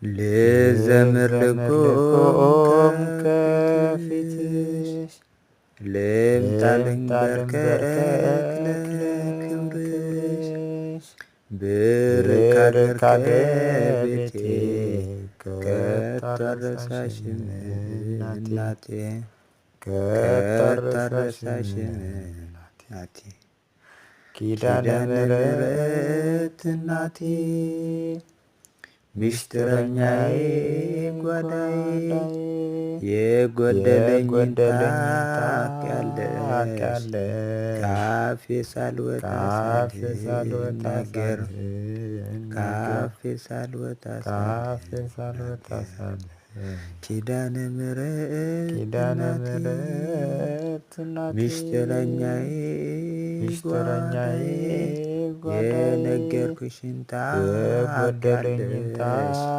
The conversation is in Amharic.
ልዘምር ልቆም ከፊትሽ ልምጣ ልንበርከክ ለክብርሽ ብርክ አድርገህ ቤቴ ከቶ አልረሳሽም እናቴ ከቶ አልረሳሽም እናቴ ኪዳነ ምሕረት እናቴ ሚስጥረኛዬ ጓዳዬ የጎደለኝን ታውቂያለሽ ካፌ ሳልወጣ ሳልናገር ካፌ ሳልወጣ ኪዳነ ምሕረት እናቴ ሚስጥረኛዬ ጓዳዬ የነገርኩሽን ታውቂያለሽ